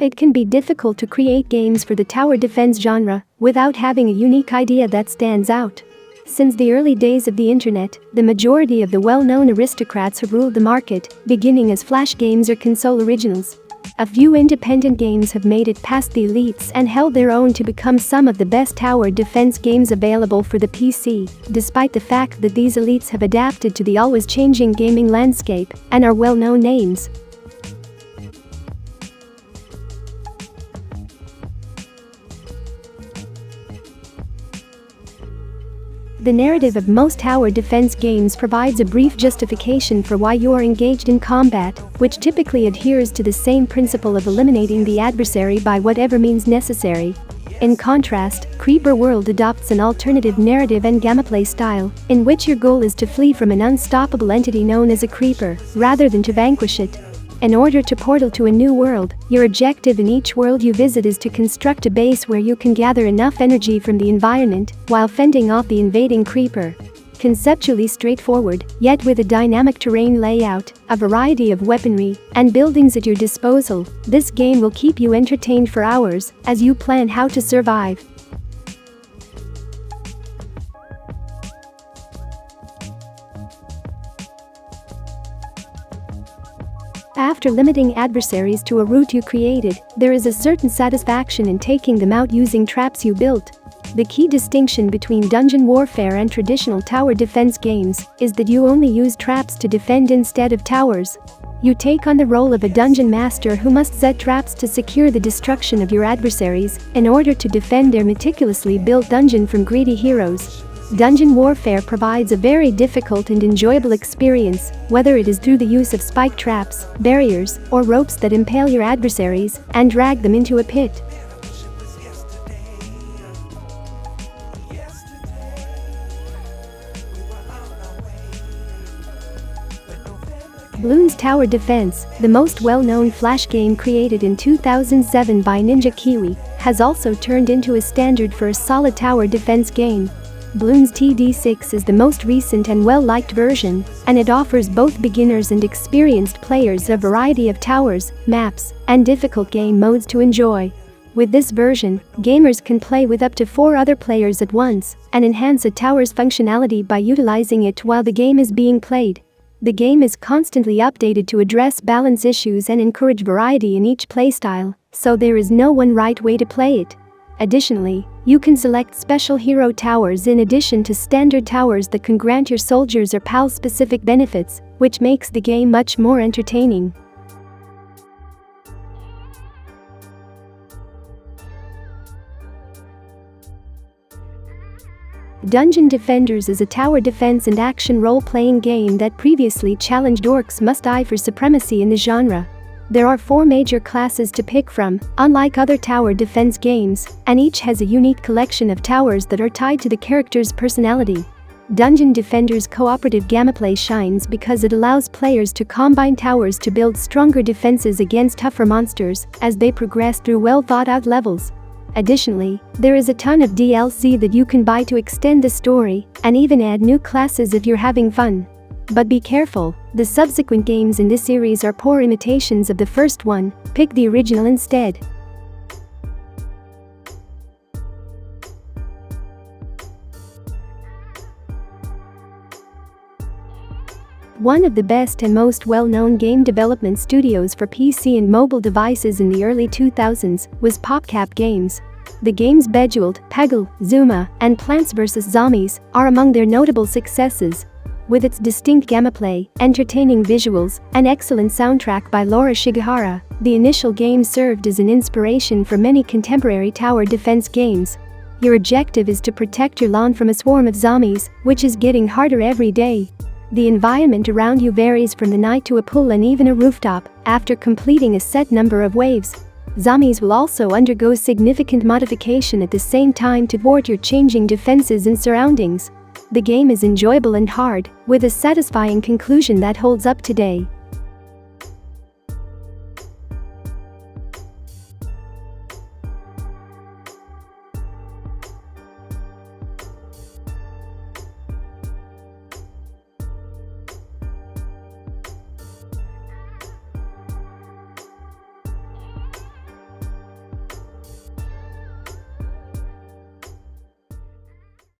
It can be difficult to create games for the tower defense genre without having a unique idea that stands out. Since the early days of the internet, the majority of the well-known aristocrats have ruled the market, beginning as flash games or console originals. A few independent games have made it past the elites and held their own to become some of the best tower defense games available for the PC, despite the fact that these elites have adapted to the always-changing gaming landscape and are well-known names. The narrative of most tower defense games provides a brief justification for why you are engaged in combat, which typically adheres to the same principle of eliminating the adversary by whatever means necessary. In contrast, Creeper World adopts an alternative narrative and gameplay style, in which your goal is to flee from an unstoppable entity known as a creeper, rather than to vanquish it. In order to portal to a new world, your objective in each world you visit is to construct a base where you can gather enough energy from the environment while fending off the invading creeper. Conceptually straightforward, yet with a dynamic terrain layout, a variety of weaponry, and buildings at your disposal, this game will keep you entertained for hours as you plan how to survive. After limiting adversaries to a route you created, there is a certain satisfaction in taking them out using traps you built. The key distinction between dungeon warfare and traditional tower defense games is that you only use traps to defend instead of towers. You take on the role of a dungeon master who must set traps to secure the destruction of your adversaries in order to defend their meticulously built dungeon from greedy heroes. Dungeon warfare provides a very difficult and enjoyable experience, whether it is through the use of spike traps, barriers, or ropes that impale your adversaries and drag them into a pit. Bloons Tower Defense, the most well-known flash game created in 2007 by Ninja Kiwi, has also turned into a standard for a solid tower defense game. Bloons TD6 is the most recent and well-liked version, and it offers both beginners and experienced players a variety of towers, maps, and difficult game modes to enjoy. With this version, gamers can play with up to 4 other players at once and enhance a tower's functionality by utilizing it while the game is being played. The game is constantly updated to address balance issues and encourage variety in each playstyle, so there is no one right way to play it. Additionally, you can select special hero towers in addition to standard towers that can grant your soldiers or pals specific benefits, which makes the game much more entertaining. Dungeon Defenders is a tower defense and action role-playing game that previously challenged Orcs Must Die for supremacy in the genre. There are 4 major classes to pick from, unlike other tower defense games, and each has a unique collection of towers that are tied to the character's personality. Dungeon Defender's cooperative gameplay shines because it allows players to combine towers to build stronger defenses against tougher monsters as they progress through well-thought-out levels. Additionally, there is a ton of DLC that you can buy to extend the story and even add new classes if you're having fun. But be careful, the subsequent games in this series are poor imitations of the first one, pick the original instead. One of the best and most well-known game development studios for PC and mobile devices in the early 2000s was PopCap Games. The games Bejeweled, Peggle, Zuma, and Plants vs. Zombies are among their notable successes. With its distinct gameplay, entertaining visuals, and excellent soundtrack by Laura Shigehara, the initial game served as an inspiration for many contemporary tower defense games. Your objective is to protect your lawn from a swarm of zombies, which is getting harder every day. The environment around you varies from the night to a pool and even a rooftop after completing a set number of waves. Zombies will also undergo significant modification at the same time to thwart your changing defenses and surroundings. The game is enjoyable and hard, with a satisfying conclusion that holds up today.